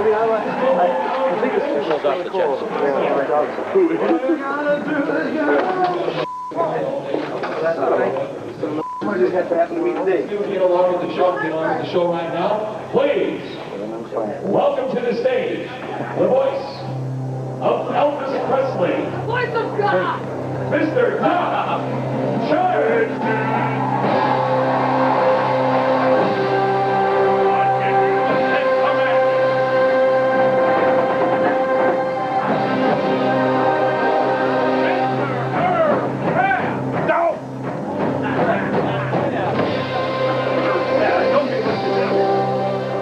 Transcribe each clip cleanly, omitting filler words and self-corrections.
mean, I think it's too much off the chest. What just happened to me today? Get along with the show right now. Please, welcome to the stage, the voice of Elvis Presley. The voice of God! Mr. Tom Church.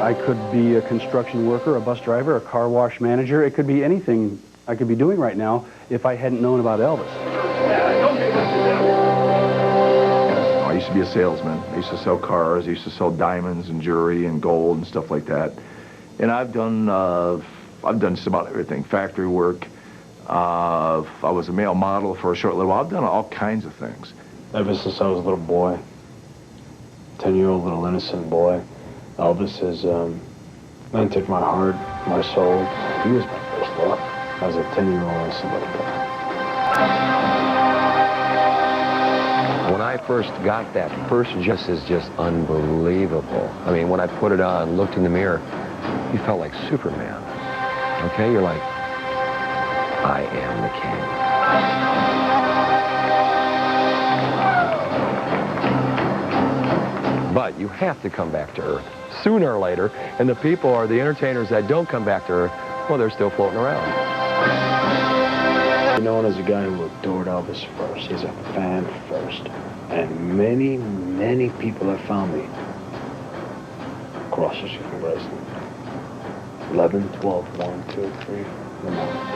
I could be a construction worker, a bus driver, a car wash manager. It could be anything I could be doing right now if I hadn't known about Elvis. I used to be a salesman. I used to sell cars. I used to sell diamonds and jewelry and gold and stuff like that. And I've done just about everything. Factory work. I was a male model for a short little while. I've done all kinds of things. Ever since I was a little boy, 10-year-old little innocent boy, Elvis has entered my heart, my soul. He was my first love as a 10-year-old innocent little boy. When I first got that first Just is just unbelievable. I mean, when I put it on, looked in the mirror, you felt like Superman. Okay, you're like, I am the king. But you have to come back to Earth sooner or later, and the people or the entertainers that don't come back to Earth, well, they're still floating around. I'm known as a guy who adored Elvis first. He's a fan first. And many, many people have found me across the street from Graceland. 11, 12, 1, 2, 3, the moment.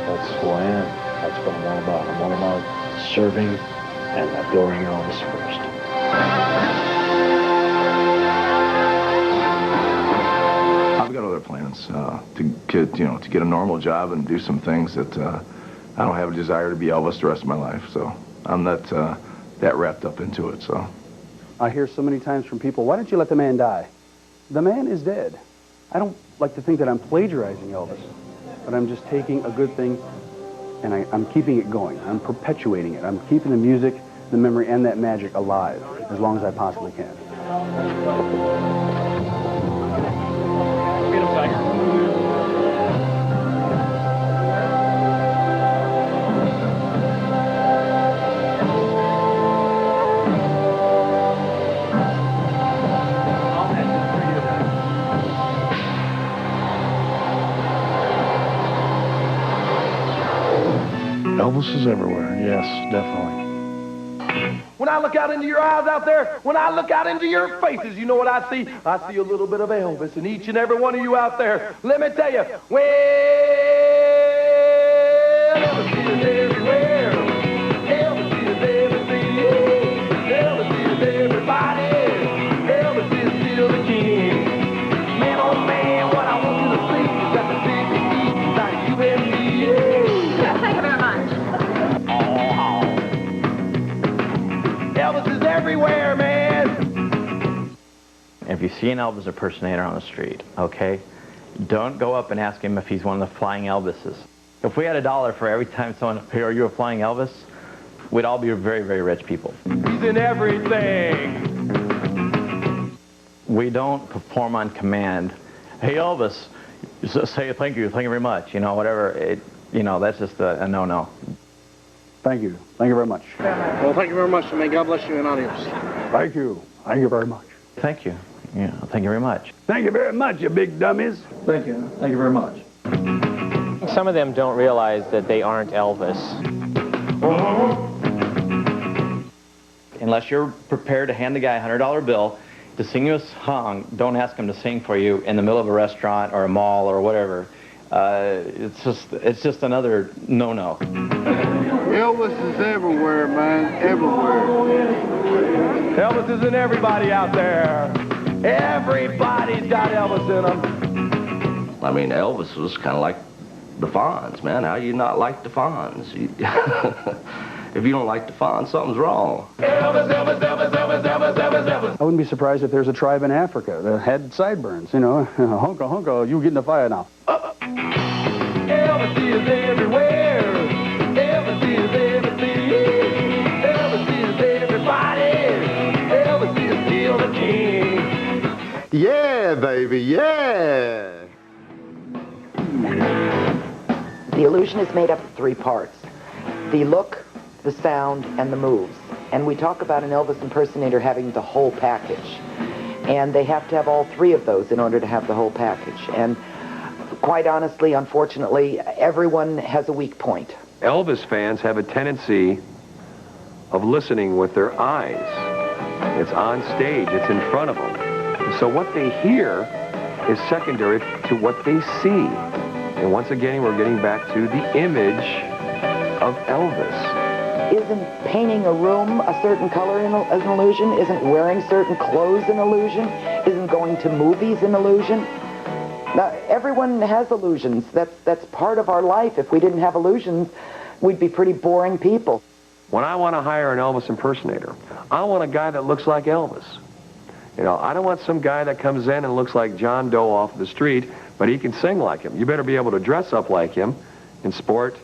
That's who I am. That's what I'm all about. I'm all about serving and adoring Elvis first. I've got other plans to get a normal job and do some things that I don't have a desire to be Elvis the rest of my life. So I'm not that wrapped up into it. So I hear so many times from people, why don't you let the man die? The man is dead. I don't like to think that I'm plagiarizing Elvis, but I'm just taking a good thing and I'm keeping it going. I'm perpetuating it. I'm keeping the music, the memory, and that magic alive as long as I possibly can. Elvis is everywhere, yes, definitely. When I look out into your eyes out there, when I look out into your faces, you know what I see? I see a little bit of Elvis in each and every one of you out there. Let me tell you, well, Elvis is everywhere. Elvis is everything. Elvis is everybody. Elvis is still the king. Man, oh man, what I want you to see is that the big eat like you and me. Thank you very much. Elvis is everywhere, man. If you see an Elvis impersonator on the street, okay, don't go up and ask him if he's one of the flying Elvises. If we had $1 for every time someone, hey, are you a flying Elvis? We'd all be very, very rich people. He's in everything. We don't perform on command. Hey, Elvis, just say thank you very much, you know, whatever. That's just a no-no. Thank you. Thank you very much. Well, thank you very much, and may God bless you and adios. Thank you. Thank you very much. Thank you. Yeah, thank you very much. Thank you very much, you big dummies. Thank you. Thank you very much. Some of them don't realize that they aren't Elvis. Unless you're prepared to hand the guy a $100 bill to sing you a song, don't ask him to sing for you in the middle of a restaurant or a mall or whatever. It's just another no-no. Elvis is everywhere, man, everywhere. Elvis is in everybody out there. Everybody's got Elvis in them. I mean, Elvis was kind of like the Fonz, man. How you not like the Fonz? if you don't like the font, something's wrong. Elvis, Elvis, Elvis, Elvis, Elvis, Elvis, Elvis. I wouldn't be surprised if there's a tribe in Africa that had sideburns, you know. Honka, honka, you get in the fire now. Elvis is everywhere. Elvis is everything. Elvis is everybody. Elvis is still the king. Yeah, baby, yeah. The illusion is made up of 3 parts: the look, the sound, and the moves. And we talk about an Elvis impersonator having the whole package. And they have to have all 3 of those in order to have the whole package. And quite honestly, unfortunately, everyone has a weak point. Elvis fans have a tendency of listening with their eyes. It's on stage, it's in front of them. So what they hear is secondary to what they see. And once again, we're getting back to the image of Elvis. Isn't painting a room a certain color an illusion? Isn't wearing certain clothes an illusion? Isn't going to movies an illusion? Now, everyone has illusions. That's part of our life. If we didn't have illusions, we'd be pretty boring people. When I want to hire an Elvis impersonator, I want a guy that looks like Elvis. You know, I don't want some guy that comes in and looks like John Doe off the street, but he can sing like him. You better be able to dress up like him and sport,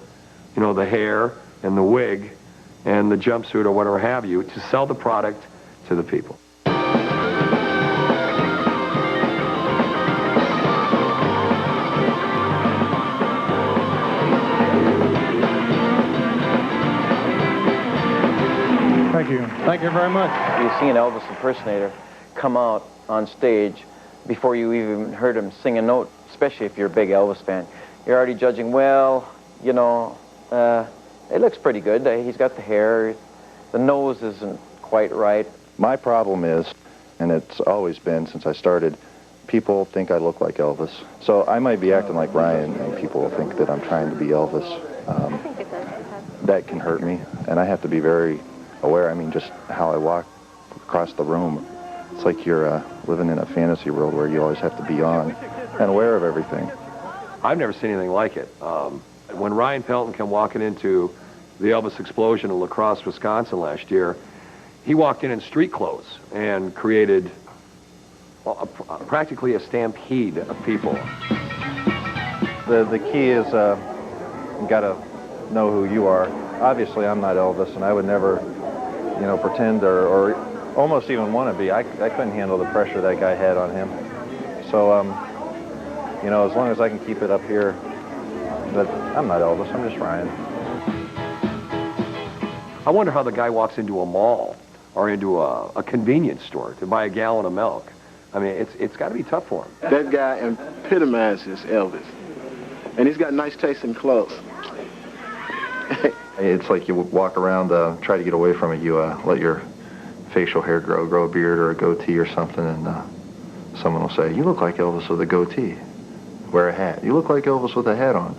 you know, the hair and the wig and the jumpsuit or whatever have you to sell the product to the people. Thank you. Thank you very much. You see an Elvis impersonator come out on stage before you even heard him sing a note, especially if you're a big Elvis fan. You're already judging, well, you know, it looks pretty good. He's got the hair. The nose isn't quite right. My problem is, and it's always been since I started, people think I look like Elvis. So I might be acting like Ryan, and people will think that I'm trying to be Elvis. That can hurt me, and I have to be very aware. I mean, just how I walk across the room. It's like you're living in a fantasy world where you always have to be on and aware of everything. I've never seen anything like it. When Ryan Pelton came walking into the Elvis explosion in La Crosse, Wisconsin last year, he walked in street clothes and created practically a stampede of people. The key is you got to know who you are. Obviously, I'm not Elvis, and I would never, you know, pretend or almost even want to be. I couldn't handle the pressure that guy had on him. So, you know, as long as I can keep it up here, but I'm not Elvis, I'm just Ryan. I wonder how the guy walks into a mall or into a convenience store to buy a gallon of milk. I mean, it's got to be tough for him. That guy epitomizes Elvis. And he's got nice taste in clothes. It's like you walk around, try to get away from it. You let your facial hair grow a beard or a goatee or something, and someone will say, "You look like Elvis with a goatee. Wear a hat. You look like Elvis with a hat on."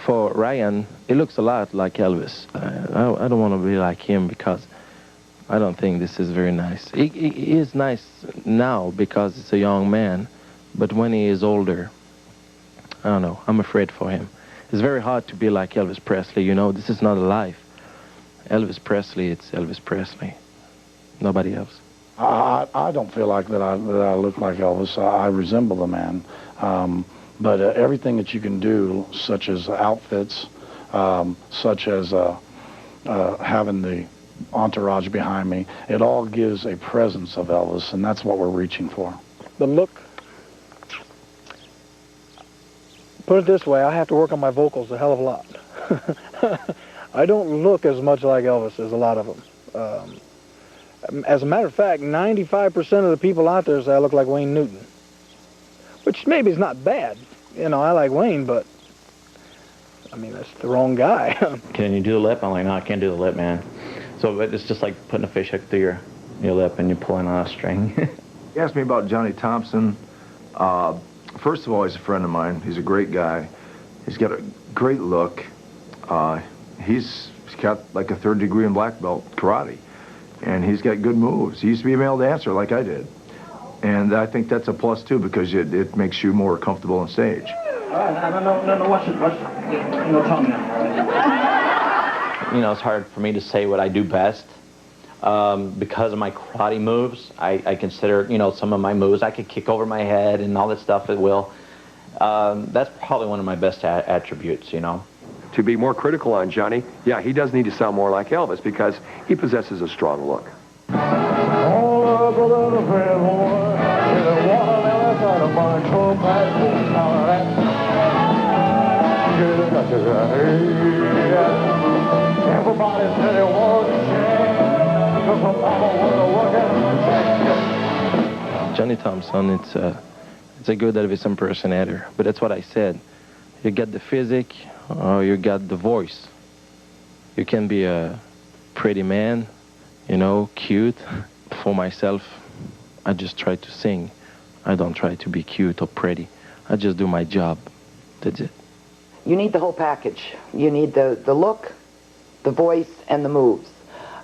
For Ryan, it looks a lot like Elvis. I don't want to be like him because I don't think this is very nice. He is nice now because it's a young man, but when he is older, I don't know, I'm afraid for him. It's very hard to be like Elvis Presley, you know. This is not a life. Elvis Presley, it's Elvis Presley. Nobody else. I don't feel like that I look like Elvis. I resemble the man. But everything that you can do, such as outfits, such as having the entourage behind me, it all gives a presence of Elvis, and that's what we're reaching for. The look, put it this way, I have to work on my vocals a hell of a lot. I don't look as much like Elvis as a lot of them. As a matter of fact, 95% of the people out there say I look like Wayne Newton, which maybe is not bad. You know, I like Wayne, but I mean, that's the wrong guy. Can you do the lip? I'm like, no, I can't do the lip, man. So it's just like putting a fish hook through your lip and you're pulling on a string. He asked me about Johnny Thompson. First of all, he's a friend of mine. He's a great guy. He's got a great look. He's got like a 3rd degree in black belt karate. And he's got good moves. He used to be a male dancer like I did. And I think that's a plus, too, because it makes you more comfortable on stage. No, watch it. No tongue now. you know, it's hard for me to say what I do best. Because of my karate moves, I consider, you know, some of my moves, I could kick over my head and all that stuff at will. That's probably one of my best attributes, you know. To be more critical on Johnny, yeah, he does need to sound more like Elvis because he possesses a strong look. Johnny Thompson, it's a good Elvis impersonator, but that's what I said. You get the physique, or you got the voice. You can be a pretty man, you know, cute. For myself, I just try to sing. I don't try to be cute or pretty. I just do my job. That's it. You need the whole package. You need the look, the voice, and the moves.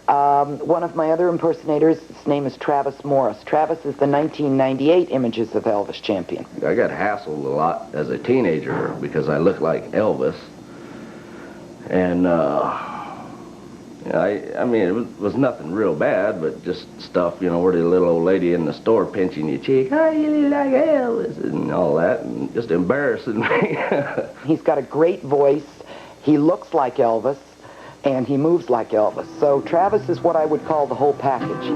One of my other impersonators, his name is Travis Morris. Travis is the 1998 Images of Elvis champion. I got hassled a lot as a teenager because I looked like Elvis. And, I mean, it was nothing real bad, but just stuff, you know, where the little old lady in the store pinching your cheek, oh, you look like Elvis, and all that, and just embarrassing me. He's got a great voice. He looks like Elvis. And he moves like Elvis. So Travis is what I would call the whole package.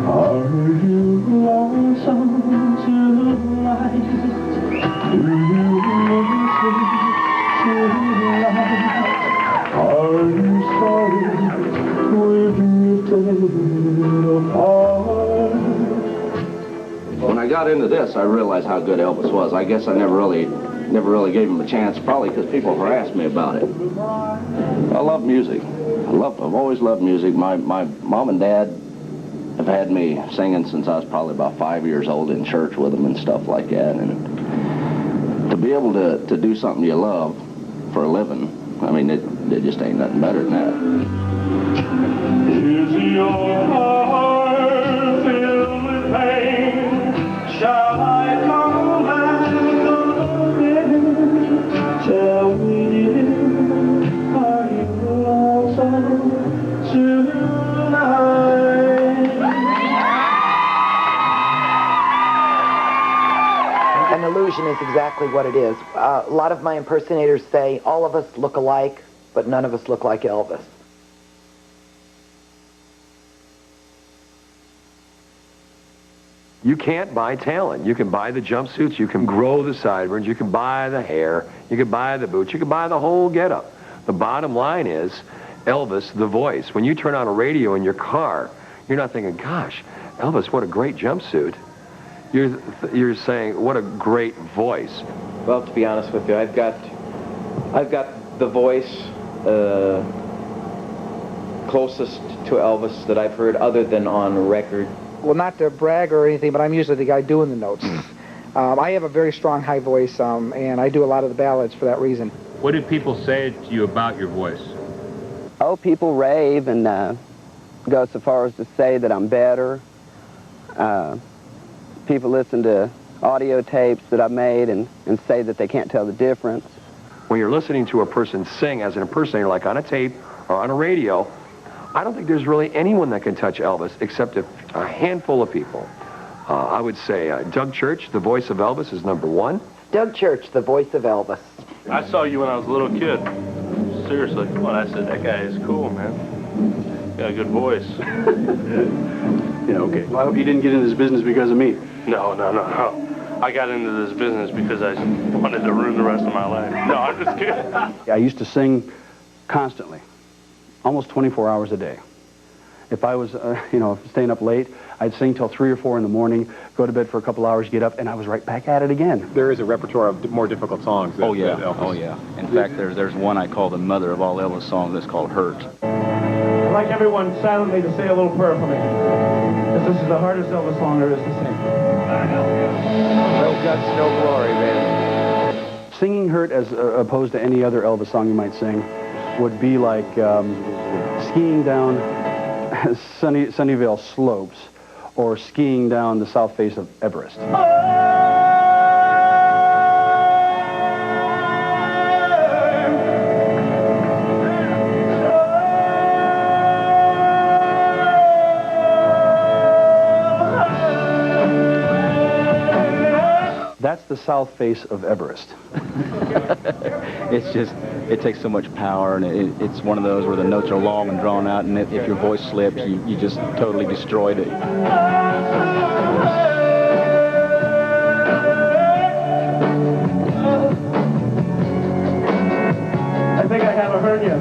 Are you lonesome tonight? Do you listen to the light? Are you sorry we've drifted apart? When I got into this, I realized how good Elvis was. I guess I never really gave him a chance, probably because people harassed me about it. I love music. I've always loved music. My mom and dad have had me singing since I was probably about 5 years old in church with them and stuff like that. And to be able to do something you love for a living, I mean, it just ain't nothing better than that. Is your heart filled with pain? Shall I come back again? Tell me, are you lonesome tonight? An illusion is exactly what it is. A lot of my impersonators say all of us look alike, but none of us look like Elvis. You can't buy talent. You can buy the jumpsuits, you can grow the sideburns, you can buy the hair, you can buy the boots, you can buy the whole getup. The bottom line is Elvis, the voice. When you turn on a radio in your car, you're not thinking, gosh, Elvis, what a great jumpsuit. You're saying, what a great voice. Well, to be honest with you, I've got the voice closest to Elvis that I've heard other than on record. Well, not to brag or anything, but I'm usually the guy doing the notes. I have a very strong high voice, and I do a lot of the ballads for that reason. What do people say to you about your voice? Oh, people rave and go so far as to say that I'm better. People listen to audio tapes that I've made and say that they can't tell the difference. When you're listening to a person sing as an impersonator, like on a tape or on a radio, I don't think there's really anyone that can touch Elvis except a handful of people. I would say Doug Church, the voice of Elvis, is #1. Doug Church, the voice of Elvis. I saw you when I was a little kid. Seriously. When I said, that guy is cool, man. Got a good voice. Yeah, okay. Well, I hope you didn't get into this business because of me. No. I got into this business because I wanted to ruin the rest of my life. No, I'm just kidding. I used to sing constantly, almost 24 hours a day. If I was, staying up late, I'd sing till 3 or 4 in the morning, go to bed for a couple hours, get up, and I was right back at it again. There is a repertoire of more difficult songs. Oh yeah. In fact, there's one I call the mother of all Elvis songs that's called Hurt. I'd like everyone silently to say a little prayer for me, because this is the hardest Elvis song there is to sing. No guts, no glory, man. Singing Hurt as opposed to any other Elvis song you might sing would be like skiing down Sunnyvale slopes or skiing down the south face of Everest. That's the south face of Everest. It's just, it takes so much power, and it's one of those where the notes are long and drawn out, and if your voice slips, you just totally destroyed it. I think I have a hernia.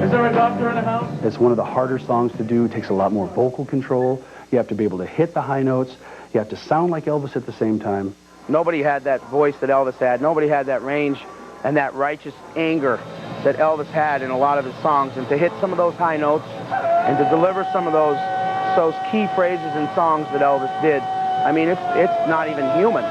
Is there a doctor in the house? It's one of the harder songs to do. It takes a lot more vocal control. You have to be able to hit the high notes. You have to sound like Elvis at the same time. Nobody had that voice that Elvis had. Nobody had that range and that righteous anger that Elvis had in a lot of his songs. And to hit some of those high notes and to deliver some of those key phrases and songs that Elvis did, I mean, it's not even human.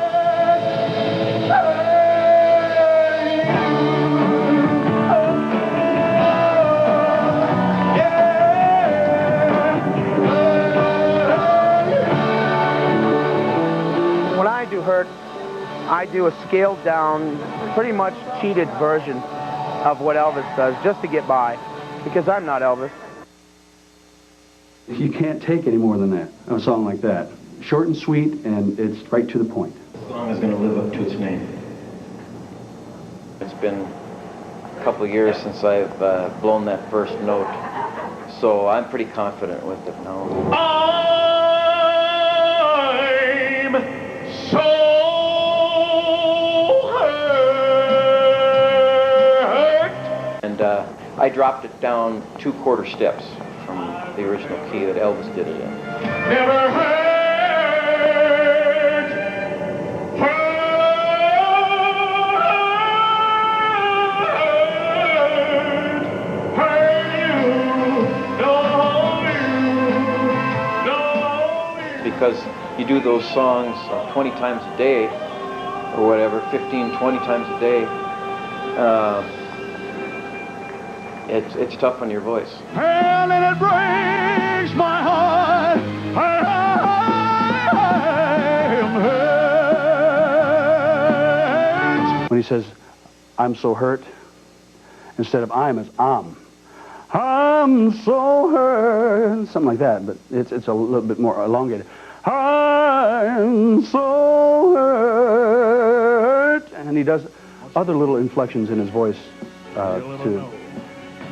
When I do Hurt, I do a scaled down, pretty much cheated version of what Elvis does just to get by, because I'm not Elvis. You can't take any more than that, a song like that. Short and sweet, and it's right to the point. The song is going to live up to its name. It's been a couple of years since I've blown that first note, so I'm pretty confident with it now. I'm so hurt. And I dropped it down 2 quarter steps from the original key that Elvis did it in. Never hurt. Because you do those songs 20 times a day, or whatever, 15, 20 times a day, it's tough on your voice. And it breaks my heart. I am hurt. When he says, I'm so hurt, instead of I'm, it's I'm so hurt, something like that, but it's a little bit more elongated. I'm so hurt, and he does other little inflections in his voice to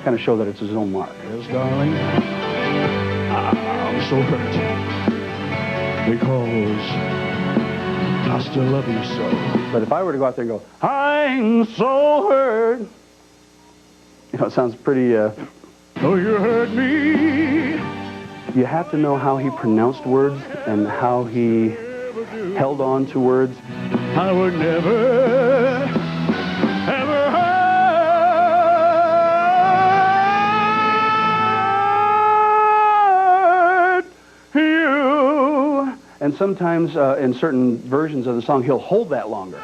kind of show that it's his own mark. Yes, darling, I'm so hurt because I still love you so. But if I were to go out there and go, I'm so hurt, you know, it sounds pretty, oh, you hurt me. You have to know how he pronounced words and how he held on to words. I would never, ever hurt you. And sometimes in certain versions of the song, he'll hold that longer.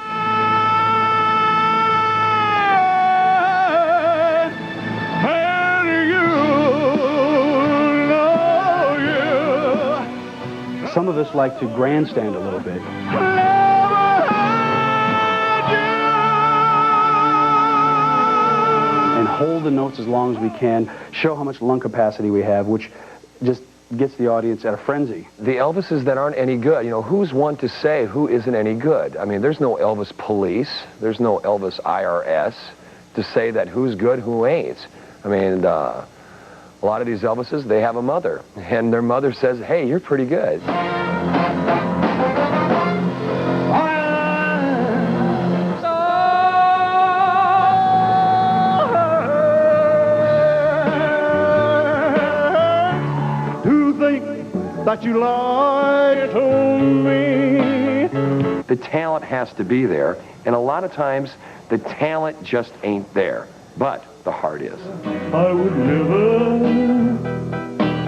Some of us like to grandstand a little bit. And hold the notes as long as we can, show how much lung capacity we have, which just gets the audience at a frenzy. The Elvises that aren't any good, you know, who's one to say who isn't any good? I mean, there's no Elvis police, there's no Elvis IRS to say that who's good, who ain't. I mean, a lot of these Elvises, they have a mother, and their mother says, hey, you're pretty good. That you lied to me. The talent has to be there, and a lot of times the talent just ain't there, but the heart is. I would never,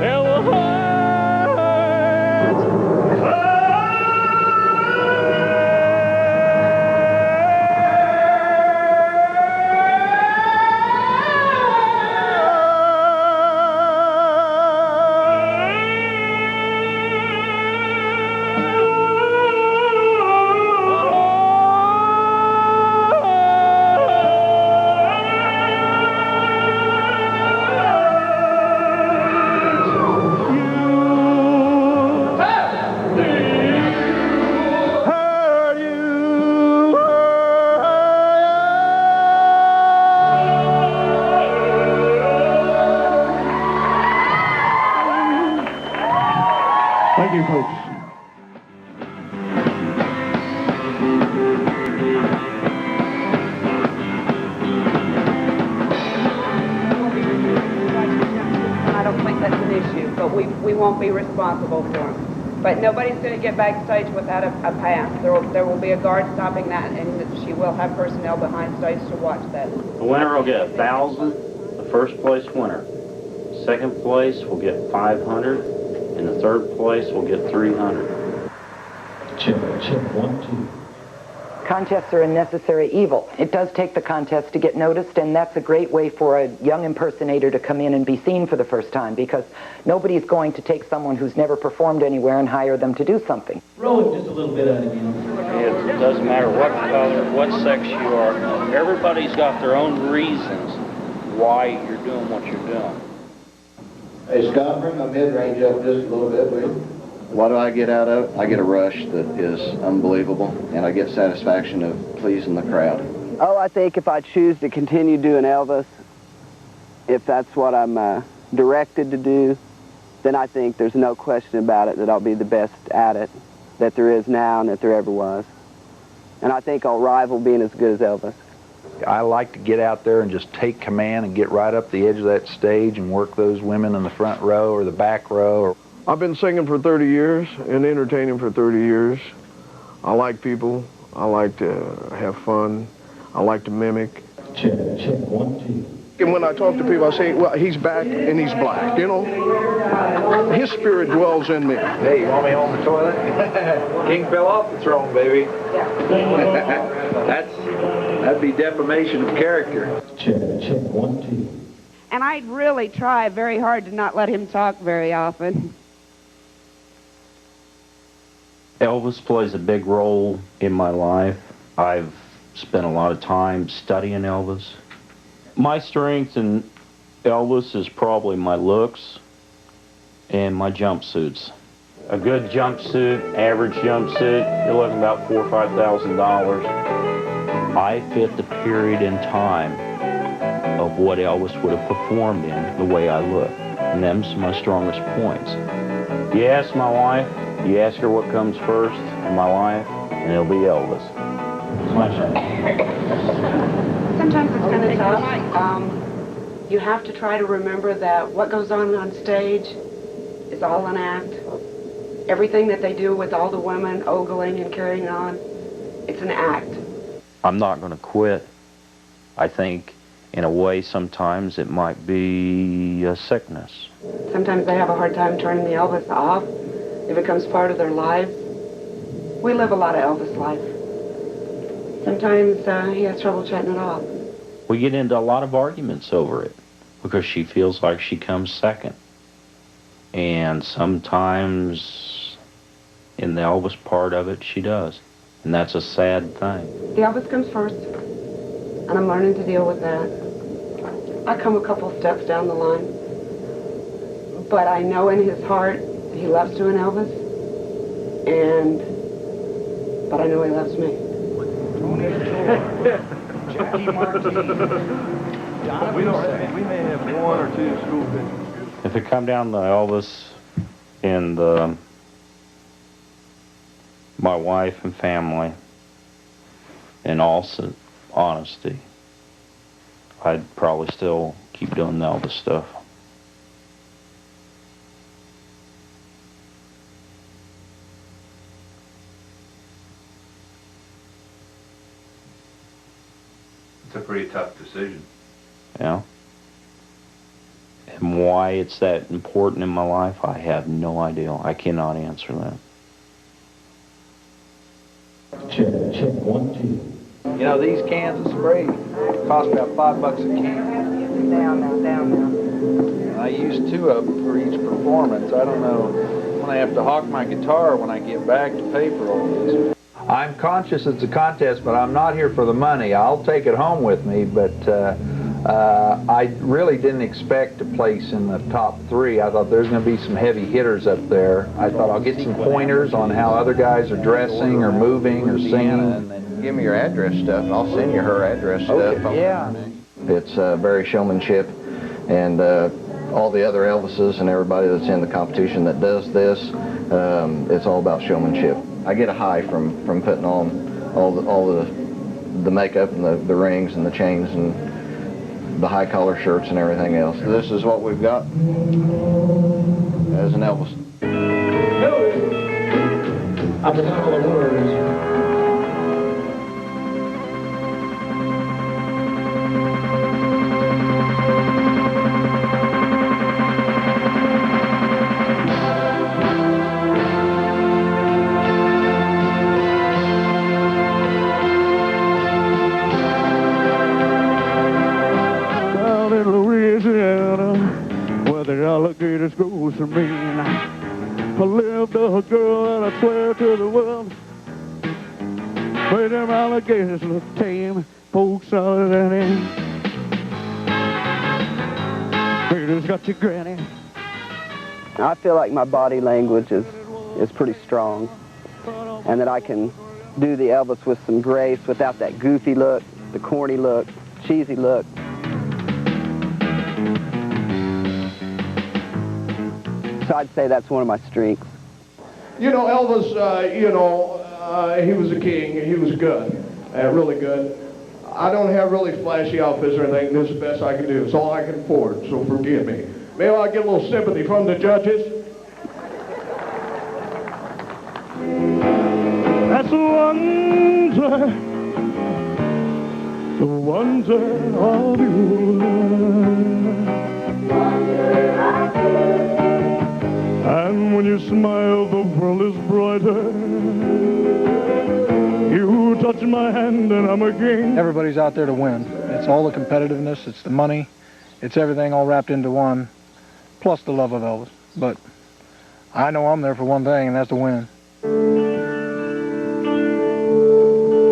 ever hurt. I don't think that's an issue, but we won't be responsible for him. But nobody's going to get backstage without a pass. There will be a guard stopping that, and she will have personnel behind stage to watch that. The winner will get $1,000, the first place winner. Second place will get $500, and the third place will get $300. Check, 1, 2. Contests are a necessary evil. It does take the contest to get noticed, and that's a great way for a young impersonator to come in and be seen for the first time, because nobody's going to take someone who's never performed anywhere and hire them to do something. Roll it just a little bit out again. It doesn't matter what color, what sex you are. Everybody's got their own reasons why you're doing what you're doing. Hey, Scott, bring my mid-range up just a little bit, will you? What do I get out of it? I get a rush that is unbelievable, and I get satisfaction of pleasing the crowd. Oh, I think if I choose to continue doing Elvis, if that's what I'm directed to do, then I think there's no question about it that I'll be the best at it that there is now and that there ever was. And I think I'll rival being as good as Elvis. I like to get out there and just take command and get right up the edge of that stage and work those women in the front row or the back row. I've been singing for 30 years and entertaining for 30 years. I like people. I like to have fun. I like to mimic. Check, 1, 2. And when I talk to people, I say, well, he's back and he's black, you know? His spirit dwells in me. Hey, you want me on the toilet? King fell off the throne, baby. That'd be defamation of character. Check, 1, 2. And I really try very hard to not let him talk very often. Elvis plays a big role in my life. I've spent a lot of time studying Elvis. My strength in Elvis is probably my looks and my jumpsuits. A good jumpsuit, average jumpsuit, you're looking about $4,000 or $5,000. I fit the period in time of what Elvis would have performed in, the way I look. And them's my strongest points. You ask my wife, you ask her what comes first in my life, and it'll be Elvis. Sometimes it's kind of tough. You have to try to remember that what goes on stage is all an act. Everything that they do with all the women ogling and carrying on, it's an act. I'm not going to quit. I think, in a way, sometimes it might be a sickness. Sometimes they have a hard time turning the Elvis off. It becomes part of their lives. We live a lot of Elvis life. Sometimes he has trouble shutting it off. We get into a lot of arguments over it because she feels like she comes second. And sometimes in the Elvis part of it, she does. And that's a sad thing. The Elvis comes first, and I'm learning to deal with that. I come a couple steps down the line. But I know in his heart he loves doing Elvis, but I know he loves me. We may have one or two school pictures. If it come down to Elvis and my wife and family, in all honesty, I'd probably still keep doing the Elvis stuff. It's a pretty tough decision. Yeah. And why it's that important in my life, I have no idea. I cannot answer that. Check, 1, 2. You know, these cans of spray cost about $5 a can. Down now. I use 2 of them for each performance. I don't know when I have to hawk my guitar when I get back to pay for all this. I'm conscious it's a contest, but I'm not here for the money. I'll take it home with me, but I really didn't expect to place in the top 3. I thought there's going to be some heavy hitters up there. I thought I'll get some pointers on how other guys are dressing or moving or singing. Give me your address stuff, and I'll send you her address stuff. Okay. Yeah. It's very showmanship, and all the other Elvises and everybody that's in the competition that does this, it's all about showmanship. I get a high from putting on all the makeup and the rings and the chains and the high collar shirts and everything else. This is what we've got as an Elvis. I forgot all the words. Down in Louisiana, where the alligators go so mean, I lived a girl and I swear to the world, where them alligators look tame, folks other than him. Gators got your granny. I feel like my body language is pretty strong, and that I can do the Elvis with some grace without that goofy look, the corny look, cheesy look. So I'd say that's one of my strengths. You know, Elvis, he was a king. He was good, really good. I don't have really flashy outfits or anything. This is the best I can do. It's all I can afford, so forgive me. Maybe I'll get a little sympathy from the judges. That's the wonder of you. And when you smile, the world is brighter. You touch my hand and I'm a king. Everybody's out there to win. It's all the competitiveness, it's the money, it's everything all wrapped into one, plus the love of Elvis. But I know I'm there for one thing, and that's to win.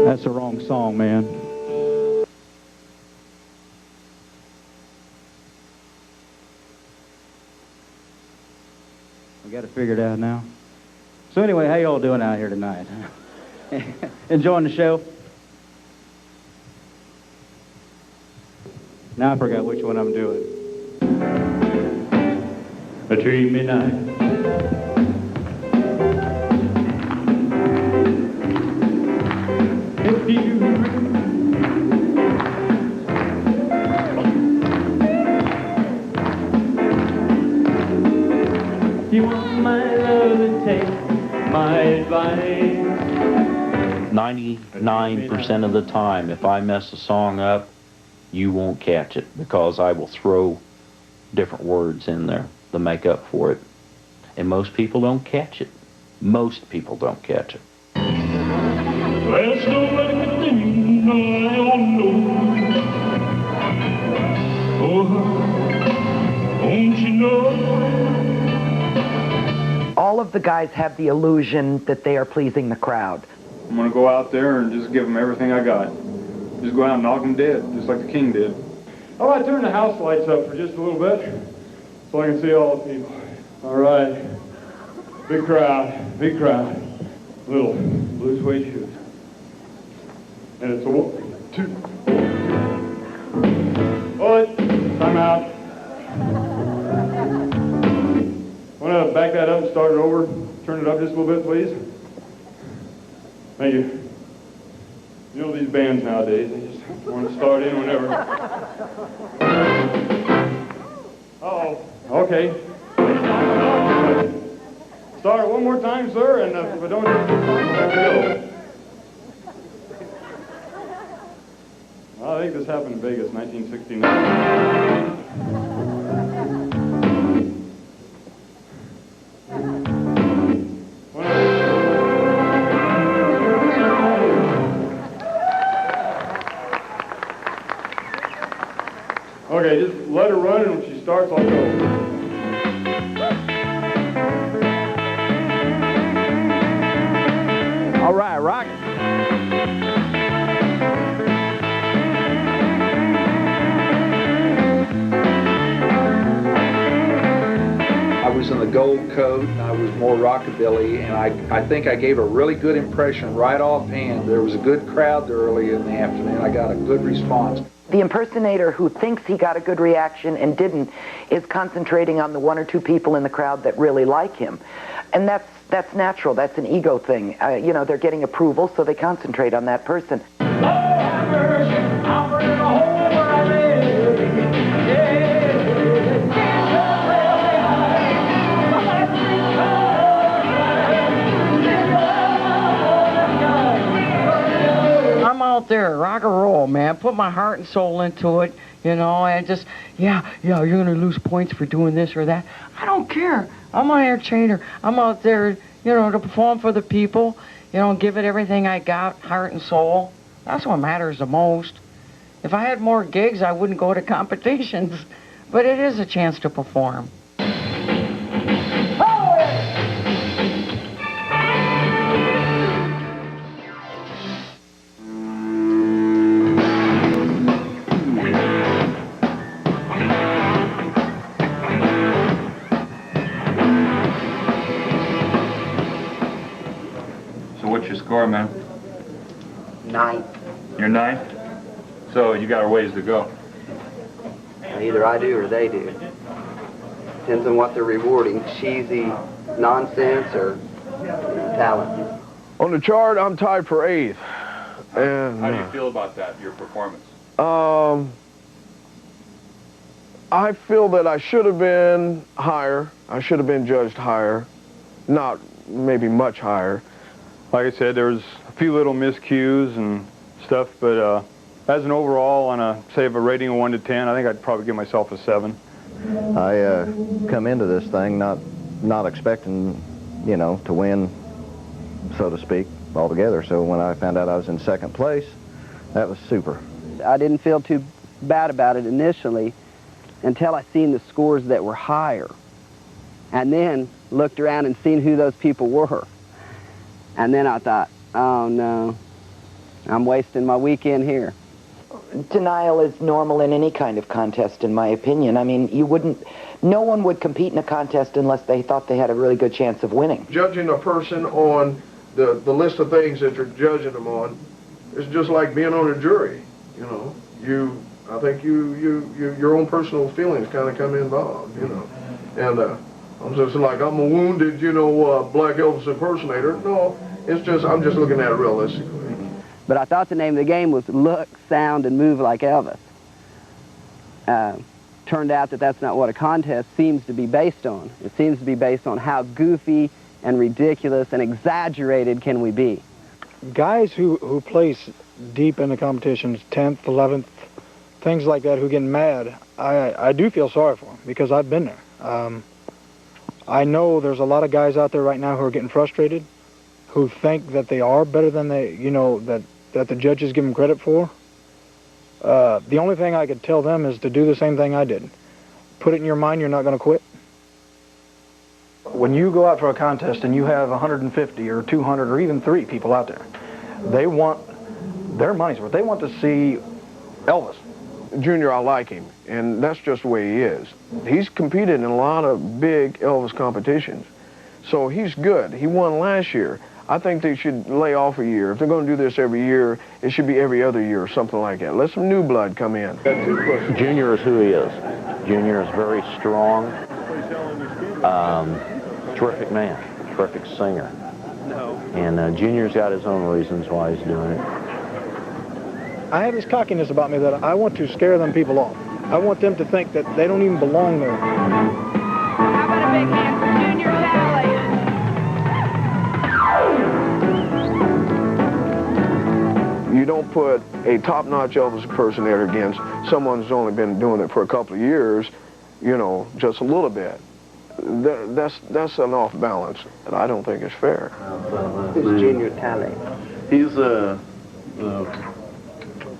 That's the wrong song, man. We got it figured out now. So anyway, how y'all doing out here tonight? Enjoying the show? Now I forgot which one I'm doing. Treat me nice. If you want my love and take my advice. 99% of the time, if I mess a song up, you won't catch it, because I will throw different words in there to make up for it. And most people don't catch it. Most people don't catch it. There's no reckoning, I don't know. Oh, won't you know? All of the guys have the illusion that they are pleasing the crowd. I'm going to go out there and just give them everything I got. Just go out and knock them dead, just like the king did. How about I turn the house lights up for just a little bit so I can see all the people? All right. Big crowd, big crowd. Little blue suede shoes. And it's a 1, 2. What? Time out. Want to back that up and start it over? Turn it up just a little bit, please. Thank you. You know these bands nowadays, they just want to start in whenever. Uh-oh. Okay. Start it one more time, sir, and if I don't go. I think this happened in Vegas, 1969. Okay, just let her run, and when she starts, I'll go. All right, rock it. I was in the gold coat, and I was more rockabilly, and I think I gave a really good impression right offhand. There was a good crowd there early in the afternoon. I got a good response. The impersonator who thinks he got a good reaction and didn't is concentrating on the 1 or 2 people in the crowd that really like him. And that's natural. That's an ego thing. You know, they're getting approval, so they concentrate on that person. I'm out there, rock and roll, man. Put my heart and soul into it, you know, and just, yeah, you're going to lose points for doing this or that. I don't care. I'm an entertainer. I'm out there, you know, to perform for the people, you know, give it everything I got, heart and soul. That's what matters the most. If I had more gigs, I wouldn't go to competitions, but it is a chance to perform. What's your score, man? 9. You're 9? So you got a ways to go. Either I do or they do. Depends on what they're rewarding, cheesy nonsense or talent. On the chart, I'm tied for 8th. And How do you feel about that, your performance? I feel that I should have been higher. I should have been judged higher. Not maybe much higher. Like I said, there was a few little miscues and stuff, but as an overall, on a, say, of a rating of 1 to 10, I think I'd probably give myself a 7. I come into this thing not expecting, you know, to win, so to speak, altogether. So when I found out I was in 2nd place, that was super. I didn't feel too bad about it initially until I seen the scores that were higher, and then looked around and seen who those people were. And then I thought, oh no, I'm wasting my weekend here. Denial is normal in any kind of contest, in my opinion. I mean, no one would compete in a contest unless they thought they had a really good chance of winning. Judging a person on the list of things that you're judging them on is just like being on a jury, you know. I think your own personal feelings kind of come involved, you know. And I'm just like, I'm a wounded, you know, Black Elvis impersonator. No, it's just, I'm just looking at it realistically. But I thought the name of the game was Look, Sound, and Move Like Elvis. Turned out that that's not what a contest seems to be based on. It seems to be based on how goofy and ridiculous and exaggerated can we be. Guys who place deep in the competitions, 10th, 11th, things like that, who get mad, I do feel sorry for them because I've been there. I know there's a lot of guys out there right now who are getting frustrated, who think that they are better than they, you know, that the judges give them credit for. The only thing I could tell them is to do the same thing I did. Put it in your mind you're not going to quit. When you go out for a contest and you have 150 or 200 or even 3 people out there, they want their money's worth. They want to see Elvis. Junior, I like him, and that's just the way he is. He's competed in a lot of big Elvis competitions, so he's good. He won last year. I think they should lay off a year. If they're going to do this every year, it should be every other year or something like that. Let some new blood come in. Junior is who he is. Junior is very strong, terrific man, terrific singer. And Junior's got his own reasons why he's doing it. I have this cockiness about me that I want to scare them people off. I want them to think that they don't even belong there. How about a big hand for Junior Talley? You don't put a top-notch Elvis impersonator against someone who's only been doing it for a couple of years, you know, just a little bit. That's an off balance, and I don't think it's fair. Who's Junior Talley? He's a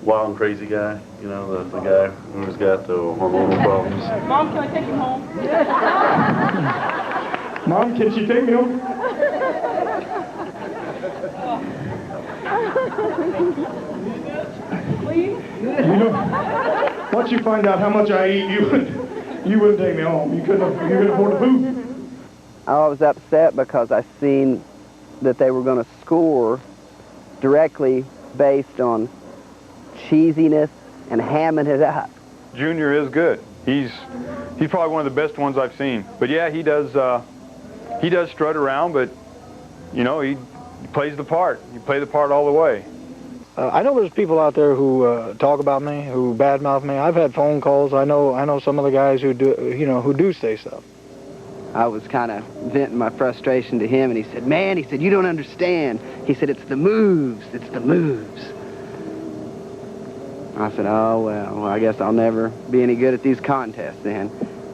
wild and crazy guy, you know, the guy who's got the hormonal problems. Mom, can I take you home? Mom, can she take me home? Please? You know, once you find out how much I eat, you wouldn't take me home. You couldn't afford the food. I was upset because I seen that they were going to score directly based on cheesiness and hamming it up. Junior is good. He's probably one of the best ones I've seen. But yeah, he does strut around, but you know, he plays the part. He plays the part all the way. I know there's people out there who talk about me, who badmouth me. I've had phone calls. I know some of the guys who do say stuff. I was kind of venting my frustration to him, and he said, "Man," he said, "you don't understand." He said, "It's the moves. It's the moves." I said, "Oh, well, I guess I'll never be any good at these contests then,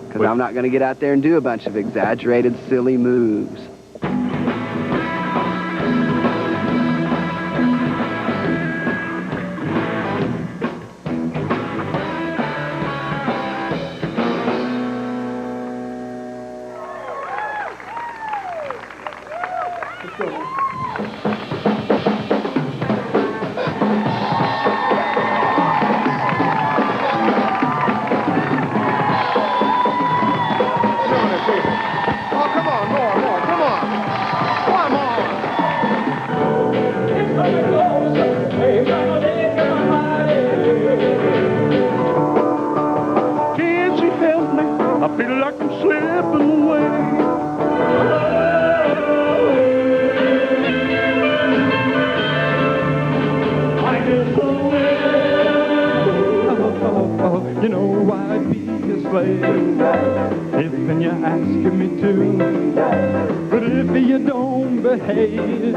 because I'm not going to get out there and do a bunch of exaggerated, silly moves." You know I'd be a slave if you're asking me to. But if you don't behave,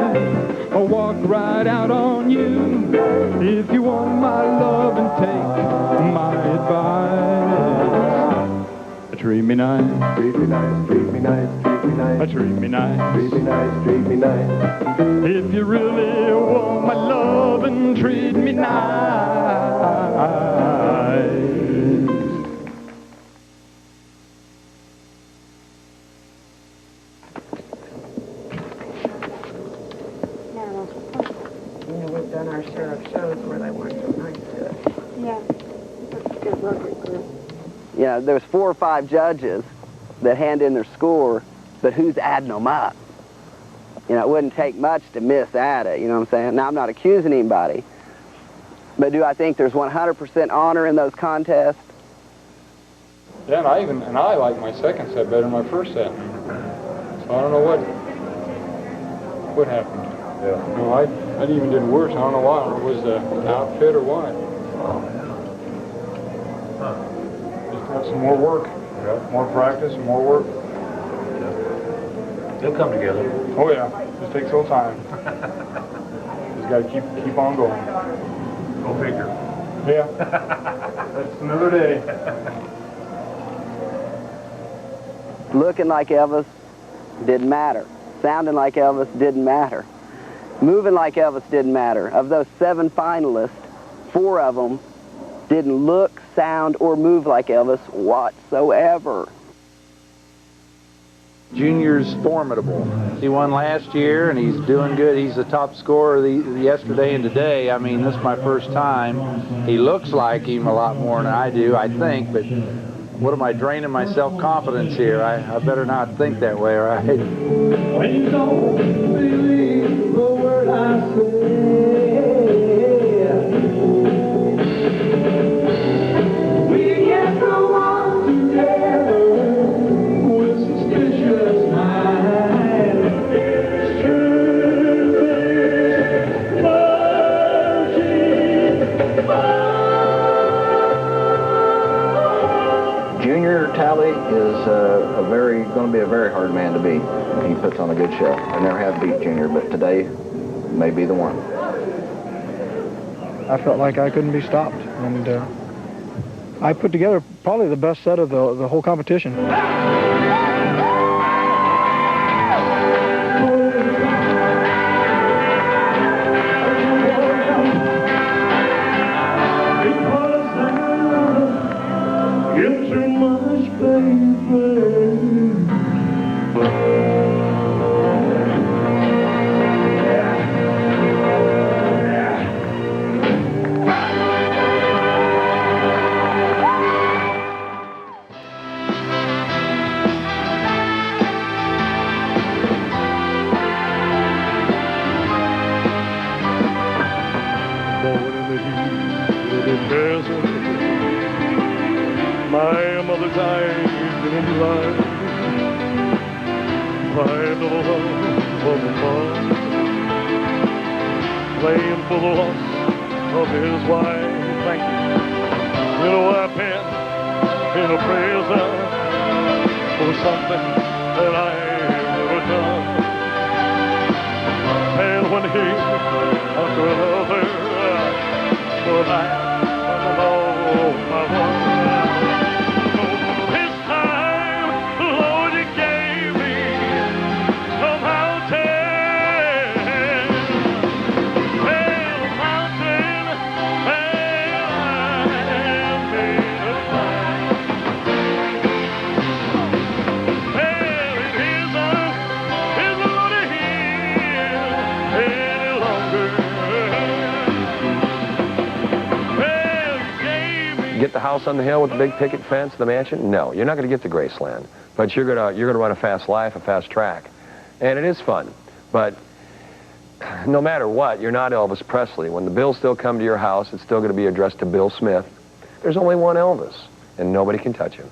I'll walk right out on you. If you want my love and take my advice, treat me nice, treat me nice, treat me nice, treat me nice, treat me nice, treat me nice, treat me nice. If you really want my love and treat me nice. We've done our share of shows where they weren't so nice to us. Yeah, that's a good record group. You know, there's 4 or 5 judges that hand in their score, but who's adding them up? You know, it wouldn't take much to miss-add it, you know what I'm saying? Now, I'm not accusing anybody, but do I think there's 100% honor in those contests? Yeah, and I like my second set better than my first set. So I don't know what happened. Yeah. No, I even did worse. I don't know why. It was the outfit or what. Just have some more work. Yeah. More practice, more work. They'll come together. Oh yeah. Just takes a little time. Just got to keep on going. Go figure. Yeah. That's another day. Looking like Elvis didn't matter. Sounding like Elvis didn't matter. Moving like Elvis didn't matter. Of those 7 finalists, 4 of them didn't look, sound, or move like Elvis whatsoever. Junior's formidable. He won last year, and he's doing good. He's the top scorer yesterday and today. I mean, this is my first time. He looks like him a lot more than I do, I think, but what am I draining my self-confidence here? I better not think that way, right? When you don't believe the word I say, we can't go on together with suspicious minds. It's true, Junior Talley is going to be a very hard man to beat. He puts on a good show. I never have beat Junior, but today may be the one. I felt like I couldn't be stopped, and I put together probably the best set of the whole competition. times in life. Find the love of the fun, playing for the loss of his wife. Thank you. You know, I've been in a prison for something that I've never done. And when he, after another night, I know my one. This time, Lord, you gave me a mountain. And a mountain, and made a climb. Well, it isn't gonna heal any longer. Get the house on the hill with the big picket fence, the mansion? No, you're not going to get to Graceland, but you're gonna run a fast life, a fast track, and it is fun. But no matter what, you're not Elvis Presley. When the bills still come to your house, it's still going to be addressed to Bill Smith. There's only one Elvis, and nobody can touch him.